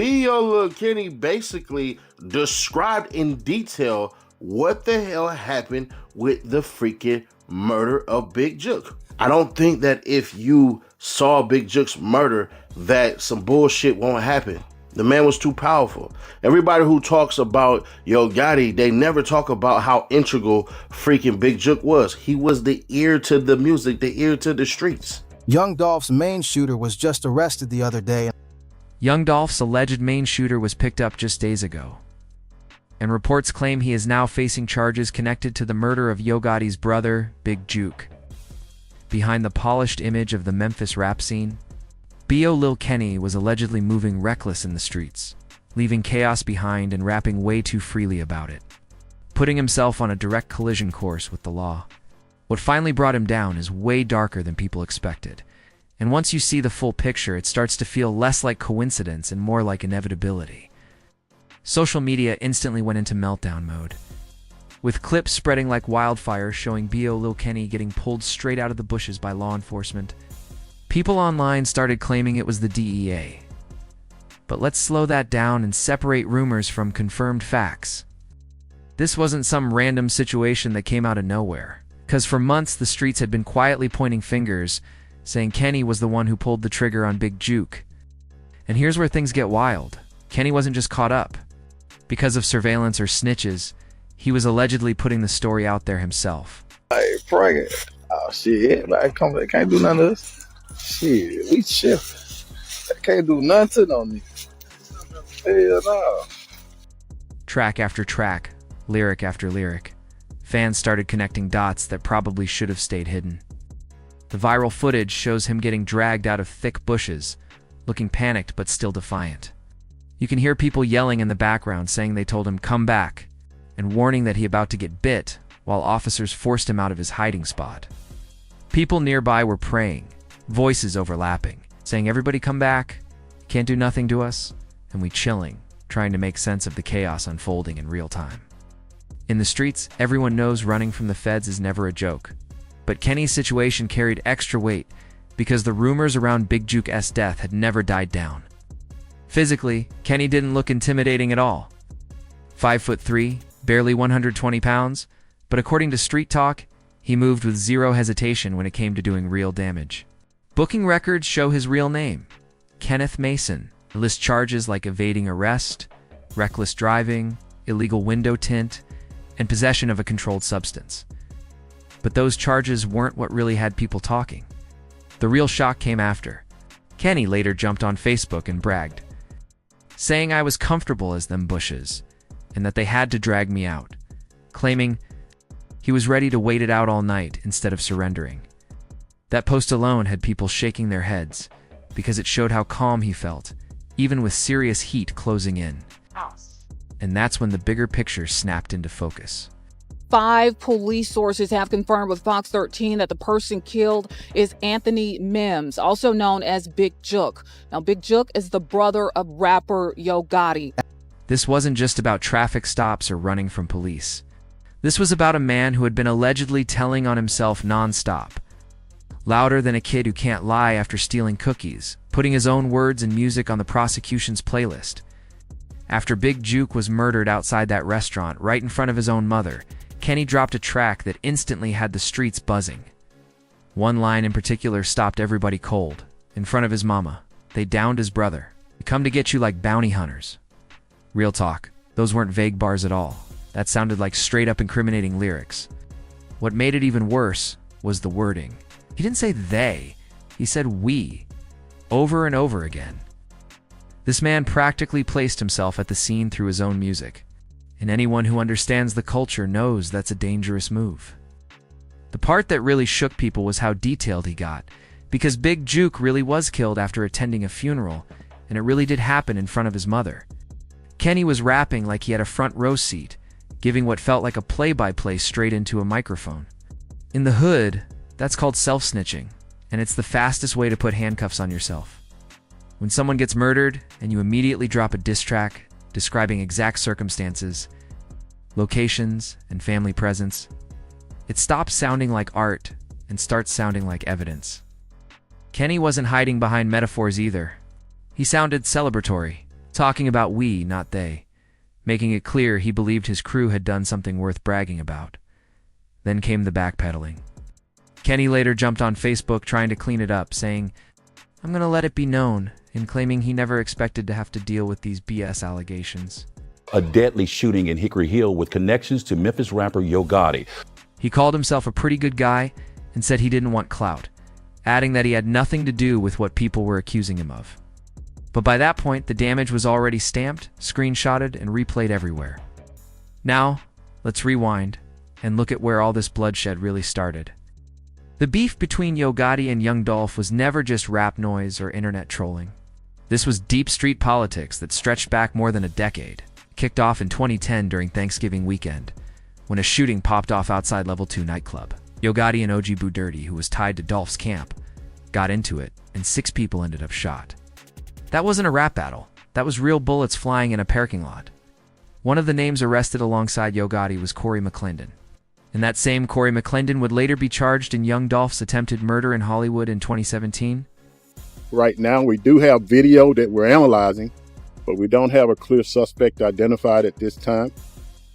Yo Kenny basically described in detail what the hell happened with the freaking murder of Big Jook. I don't think that if you saw Big Jook's murder that some bullshit won't happen. The man was too powerful. Everybody who talks about Yo Gotti, they never talk about how integral freaking Big Jook was. He was the ear to the music, the ear to the streets. Young Dolph's main shooter was just arrested the other day. Young Dolph's alleged main shooter was picked up just days ago, and reports claim he is now facing charges connected to the murder of Yo Gotti's brother, Big Jook. Behind the polished image of the Memphis rap scene, B.O. Lil Kenny was allegedly moving reckless in the streets, leaving chaos behind and rapping way too freely about it, putting himself on a direct collision course with the law. What finally brought him down is way darker than people expected, and once you see the full picture, it starts to feel less like coincidence and more like inevitability. Social media instantly went into meltdown mode, with clips spreading like wildfire showing B.O. Lil Kenny getting pulled straight out of the bushes by law enforcement. People online started claiming it was the DEA. But let's slow that down and separate rumors from confirmed facts. This wasn't some random situation that came out of nowhere, because for months the streets had been quietly pointing fingers, saying Kenny was the one who pulled the trigger on Big Jook. And here's where things get wild. Kenny wasn't just caught up. Because of surveillance or snitches, he was allegedly putting the story out there himself. Hey, pregnant. Oh, shit. I can't do none of this. Shit, we chill. I can't do nothing on me. Hell no. Track after track, lyric after lyric, fans started connecting dots that probably should have stayed hidden. The viral footage shows him getting dragged out of thick bushes, looking panicked but still defiant. You can hear people yelling in the background saying they told him come back, and warning that he about to get bit, while officers forced him out of his hiding spot. People nearby were praying, voices overlapping, saying everybody come back, can't do nothing to us, and we chilling, trying to make sense of the chaos unfolding in real time. In the streets, everyone knows running from the feds is never a joke. But Kenny's situation carried extra weight because the rumors around Big Jook's death had never died down. Physically, Kenny didn't look intimidating at all. 5'3", barely 120 pounds, but according to Street Talk, he moved with zero hesitation when it came to doing real damage. Booking records show his real name, Kenneth Mason. It lists charges like evading arrest, reckless driving, illegal window tint, and possession of a controlled substance. But those charges weren't what really had people talking. The real shock came after. Kenny later jumped on Facebook and bragged, saying I was comfortable as them bushes, and that they had to drag me out, claiming he was ready to wait it out all night instead of surrendering. That post alone had people shaking their heads, because it showed how calm he felt, even with serious heat closing in. And that's when the bigger picture snapped into focus. 5 police sources have confirmed with Fox 13 that the person killed is Anthony Mims, also known as Big Jook. Now, Big Jook is the brother of rapper Yo Gotti. This wasn't just about traffic stops or running from police. This was about a man who had been allegedly telling on himself nonstop, louder than a kid who can't lie after stealing cookies, putting his own words and music on the prosecution's playlist. After Big Jook was murdered outside that restaurant right in front of his own mother, Kenny dropped a track that instantly had the streets buzzing. One line in particular stopped everybody cold. In front of his mama, they downed his brother. "We come to get you like bounty hunters." Real talk, those weren't vague bars at all. That sounded like straight-up incriminating lyrics. What made it even worse was the wording. He didn't say they, he said we, over and over again. This man practically placed himself at the scene through his own music. And anyone who understands the culture knows that's a dangerous move. The part that really shook people was how detailed he got, because Big Jook really was killed after attending a funeral, and it really did happen in front of his mother. Kenny was rapping like he had a front row seat, giving what felt like a play-by-play straight into a microphone. In the hood, that's called self-snitching, and it's the fastest way to put handcuffs on yourself. When someone gets murdered and you immediately drop a diss track describing exact circumstances, locations, and family presence, it stops sounding like art and starts sounding like evidence. Kenny wasn't hiding behind metaphors either. He sounded celebratory, talking about we, not they, making it clear he believed his crew had done something worth bragging about. Then came the backpedaling. Kenny later jumped on Facebook trying to clean it up, saying, "I'm gonna let it be known," and claiming he never expected to have to deal with these BS allegations. A deadly shooting in Hickory Hill with connections to Memphis rapper Yo Gotti. He called himself a pretty good guy and said he didn't want clout, adding that he had nothing to do with what people were accusing him of. But by that point, the damage was already stamped, screenshotted, and replayed everywhere. Now, let's rewind and look at where all this bloodshed really started. The beef between Yo Gotti and Young Dolph was never just rap noise or internet trolling. This was deep street politics that stretched back more than a decade. It kicked off in 2010 during Thanksgiving weekend, when a shooting popped off outside Level 2 nightclub. Yo Gotti and OG Boo Dirty, who was tied to Dolph's camp, got into it, and 6 people ended up shot. That wasn't a rap battle. That was real bullets flying in a parking lot. One of the names arrested alongside Yo Gotti was Corey McClendon. And that same Corey McClendon would later be charged in Young Dolph's attempted murder in Hollywood in 2017. Right now, we do have video that we're analyzing, but we don't have a clear suspect identified at this time.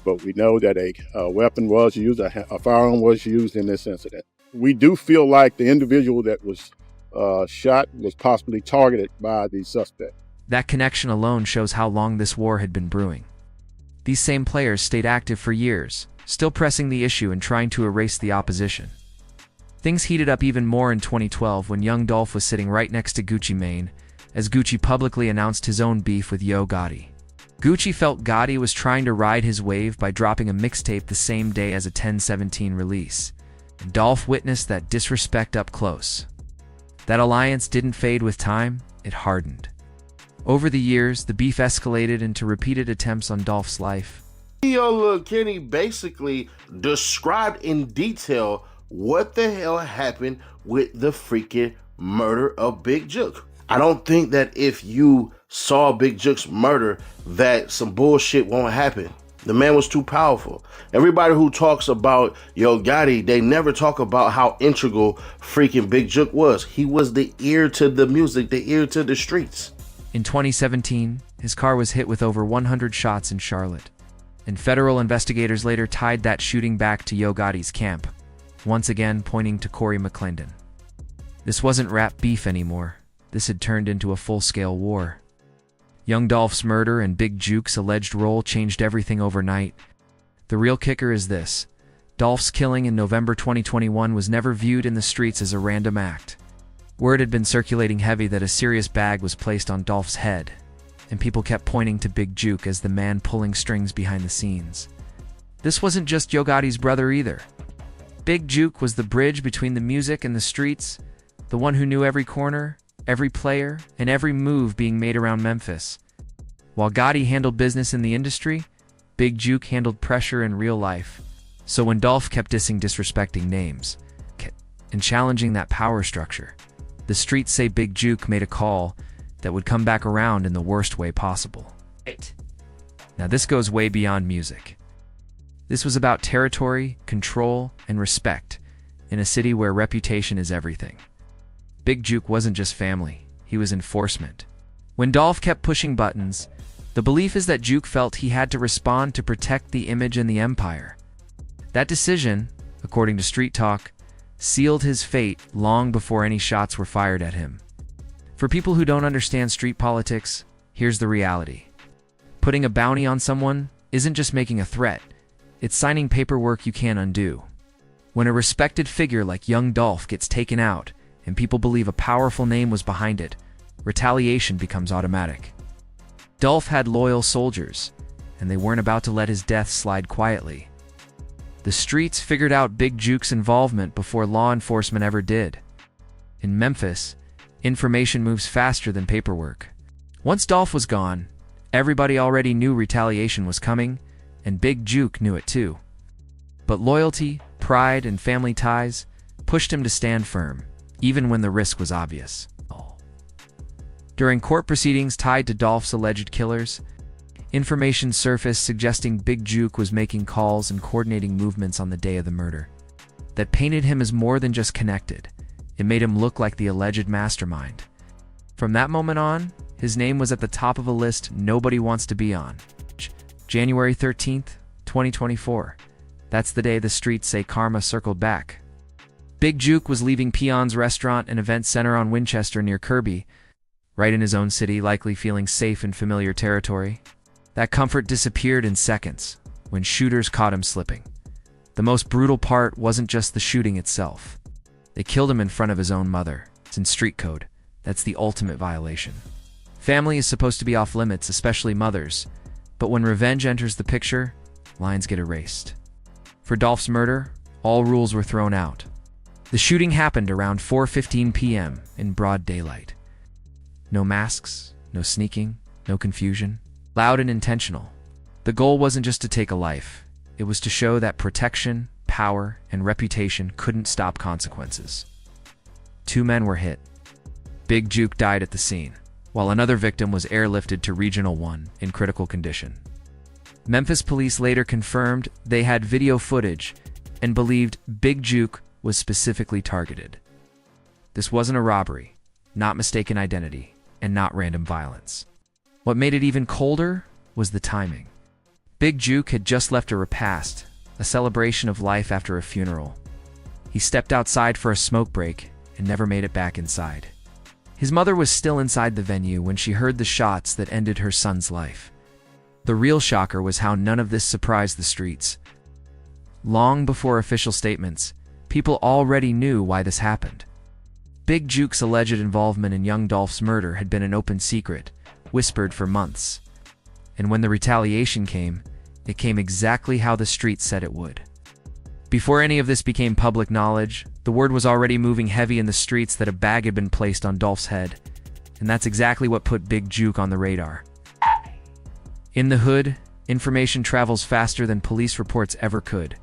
But we know that a weapon was used, a firearm was used in this incident. We do feel like the individual that was shot was possibly targeted by the suspect. That connection alone shows how long this war had been brewing. These same players stayed active for years, still pressing the issue and trying to erase the opposition. Things heated up even more in 2012 when Young Dolph was sitting right next to Gucci Mane, as Gucci publicly announced his own beef with Yo Gotti. Gucci felt Gotti was trying to ride his wave by dropping a mixtape the same day as a 10/17 release, and Dolph witnessed that disrespect up close. That alliance didn't fade with time, it hardened. Over the years, the beef escalated into repeated attempts on Dolph's life. Look, Kenny basically described in detail what the hell happened with the freaking murder of Big Jook. I don't think that if you saw Big Jook's murder that some bullshit won't happen. The man was too powerful. Everybody who talks about Yo Gotti, they never talk about how integral freaking Big Jook was. He was the ear to the music, the ear to the streets. In 2017, his car was hit with over 100 shots in Charlotte, and federal investigators later tied that shooting back to Yo Gotti's camp, once again pointing to Corey McClendon. This wasn't rap beef anymore. This had turned into a full-scale war. Young Dolph's murder and Big Jook's alleged role changed everything overnight. The real kicker is this: Dolph's killing in November 2021 was never viewed in the streets as a random act. Word had been circulating heavy that a serious bag was placed on Dolph's head, and people kept pointing to Big Jook as the man pulling strings behind the scenes. This wasn't just Yo Gotti's brother either. Big Jook was the bridge between the music and the streets, the one who knew every corner, every player, and every move being made around Memphis. While Gotti handled business in the industry, Big Jook handled pressure in real life. So when Dolph kept disrespecting names and challenging that power structure, the streets say Big Jook made a call that would come back around in the worst way possible. Now this goes way beyond music. This was about territory, control, and respect in a city where reputation is everything. Big Jook wasn't just family, he was enforcement. When Dolph kept pushing buttons, the belief is that Jook felt he had to respond to protect the image and the empire. That decision, according to Street Talk, sealed his fate long before any shots were fired at him. For people who don't understand street politics, here's the reality. Putting a bounty on someone isn't just making a threat, it's signing paperwork you can't undo. When a respected figure like Young Dolph gets taken out, and people believe a powerful name was behind it, retaliation becomes automatic. Dolph had loyal soldiers, and they weren't about to let his death slide quietly. The streets figured out Big Jook's involvement before law enforcement ever did. In Memphis, information moves faster than paperwork. Once Dolph was gone, everybody already knew retaliation was coming, and Big Jook knew it too. But loyalty, pride, and family ties pushed him to stand firm, even when the risk was obvious. During court proceedings tied to Dolph's alleged killers, information surfaced suggesting Big Jook was making calls and coordinating movements on the day of the murder. That painted him as more than just connected. It made him look like the alleged mastermind. From that moment on, His name was at the top of a list nobody wants to be on. January 13th, 2024. That's the day the streets say karma circled back. Big Jook was leaving Peon's Restaurant and Event Center on Winchester near Kirby, right in his own city, likely feeling safe in familiar territory. That comfort disappeared in seconds when shooters caught him slipping. The most brutal part wasn't just the shooting itself. They killed him in front of his own mother. It's in street code. That's the ultimate violation. Family is supposed to be off limits, especially mothers. But when revenge enters the picture, lines get erased. For Dolph's murder, all rules were thrown out. The shooting happened around 4:15 p.m. in broad daylight. No masks, no sneaking, no confusion. Loud and intentional. The goal wasn't just to take a life. It was to show that protection, power, and reputation couldn't stop consequences. 2 men were hit. Big Jook died at the scene, while another victim was airlifted to Regional 1 in critical condition. Memphis police later confirmed they had video footage and believed Big Jook was specifically targeted. This wasn't a robbery, not mistaken identity, and not random violence. What made it even colder was the timing. Big Jook had just left a repast, a celebration of life after a funeral. He stepped outside for a smoke break and never made it back inside. His mother was still inside the venue when she heard the shots that ended her son's life. The real shocker was how none of this surprised the streets. Long before official statements, people already knew why this happened. Big Jook's alleged involvement in young Dolph's murder had been an open secret, whispered for months. And when the retaliation came, it came exactly how the streets said it would. Before any of this became public knowledge, the word was already moving heavy in the streets that a bag had been placed on Dolph's head. And that's exactly what put Big Jook on the radar. In the hood, information travels faster than police reports ever could.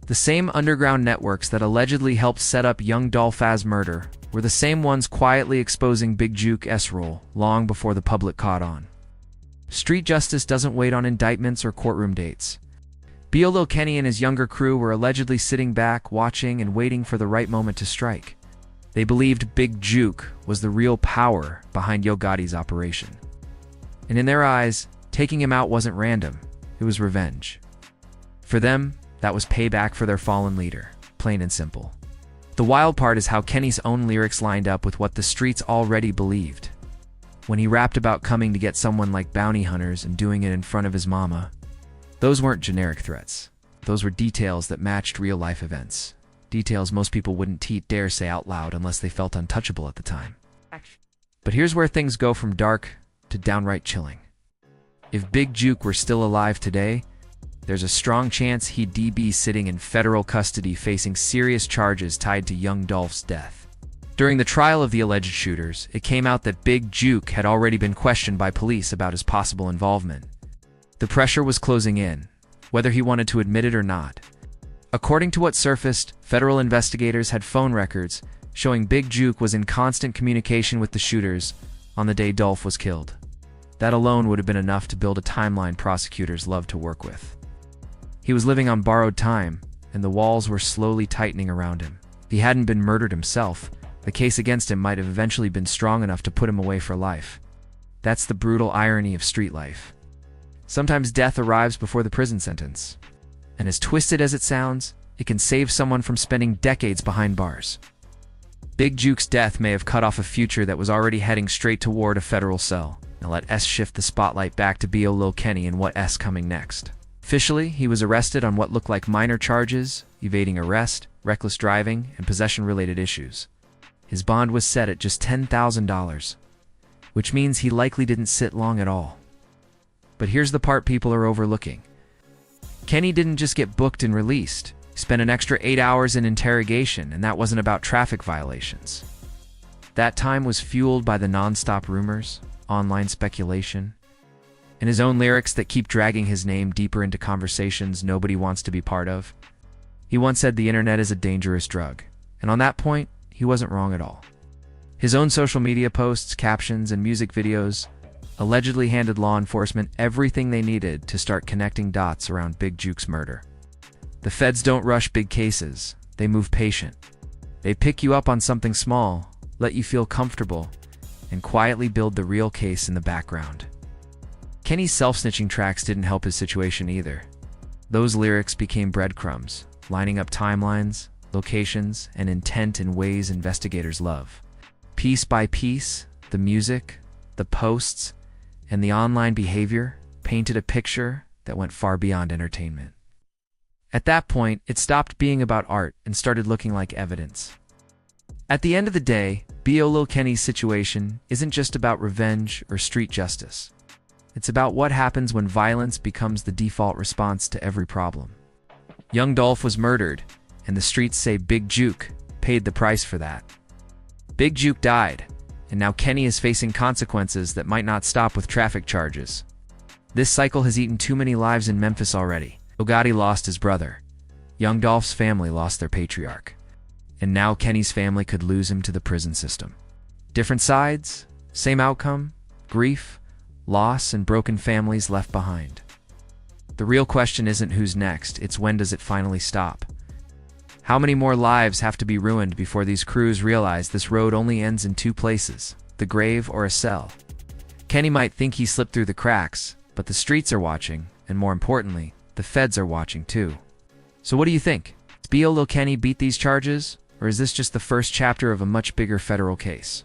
The same underground networks that allegedly helped set up young Dolph's murder were the same ones quietly exposing Big Jook's role long before the public caught on. Street justice doesn't wait on indictments or courtroom dates. Lil Kenny and his younger crew were allegedly sitting back, watching and waiting for the right moment to strike. They believed Big Jook was the real power behind Yo Gotti's operation. And in their eyes, taking him out wasn't random, it was revenge. For them, that was payback for their fallen leader, plain and simple. The wild part is how Kenny's own lyrics lined up with what the streets already believed. When he rapped about coming to get someone like bounty hunters and doing it in front of his mama, those weren't generic threats. Those were details that matched real-life events. Details most people wouldn't dare say out loud unless they felt untouchable at the time. But here's where things go from dark to downright chilling. If Big Jook were still alive today, there's a strong chance he'd be sitting in federal custody facing serious charges tied to young Dolph's death. During the trial of the alleged shooters, it came out that Big Jook had already been questioned by police about his possible involvement. The pressure was closing in, whether he wanted to admit it or not. According to what surfaced, federal investigators had phone records showing Big Jook was in constant communication with the shooters on the day Dolph was killed. That alone would have been enough to build a timeline prosecutors love to work with. He was living on borrowed time, and the walls were slowly tightening around him. If he hadn't been murdered himself, the case against him might have eventually been strong enough to put him away for life. That's the brutal irony of street life. Sometimes death arrives before the prison sentence. And as twisted as it sounds, it can save someone from spending decades behind bars. Big Jook's death may have cut off a future that was already heading straight toward a federal cell. Now let S shift the spotlight back to Lil Kenny and what S coming next. Officially, he was arrested on what looked like minor charges, evading arrest, reckless driving, and possession-related issues. His bond was set at just $10,000, which means he likely didn't sit long at all. But here's the part people are overlooking. Kenny didn't just get booked and released. He spent an extra 8 hours in interrogation, and that wasn't about traffic violations. That time was fueled by the non-stop rumors, online speculation, and his own lyrics that keep dragging his name deeper into conversations nobody wants to be part of. He once said the internet is a dangerous drug, and on that point, he wasn't wrong at all. His own social media posts, captions, and music videos allegedly handed law enforcement everything they needed to start connecting dots around Big Jook's murder. The feds don't rush big cases, they move patient. They pick you up on something small, let you feel comfortable, and quietly build the real case in the background. Kenny's self-snitching tracks didn't help his situation either. Those lyrics became breadcrumbs, lining up timelines, locations, and intent in ways investigators love. Piece by piece, the music, the posts, and the online behavior painted a picture that went far beyond entertainment. At that point, it stopped being about art and started looking like evidence. At the end of the day, B.O. Lil Kenny's situation isn't just about revenge or street justice. It's about what happens when violence becomes the default response to every problem. Young Dolph was murdered, and the streets say Big Jook paid the price for that. Big Jook died, and now Kenny is facing consequences that might not stop with traffic charges. This cycle has eaten too many lives in Memphis already. Yo Gotti lost his brother. Young Dolph's family lost their patriarch. And now Kenny's family could lose him to the prison system. Different sides, same outcome, grief, loss, and broken families left behind. The real question isn't who's next, it's when does it finally stop? How many more lives have to be ruined before these crews realize this road only ends in two places, the grave or a cell? Kenny might think he slipped through the cracks, but the streets are watching, and more importantly, the feds are watching too. So what do you think? Does B.O. Lil Kenny beat these charges, or is this just the first chapter of a much bigger federal case?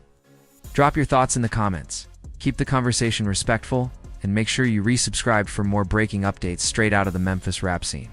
Drop your thoughts in the comments. Keep the conversation respectful, and make sure you resubscribe for more breaking updates straight out of the Memphis rap scene.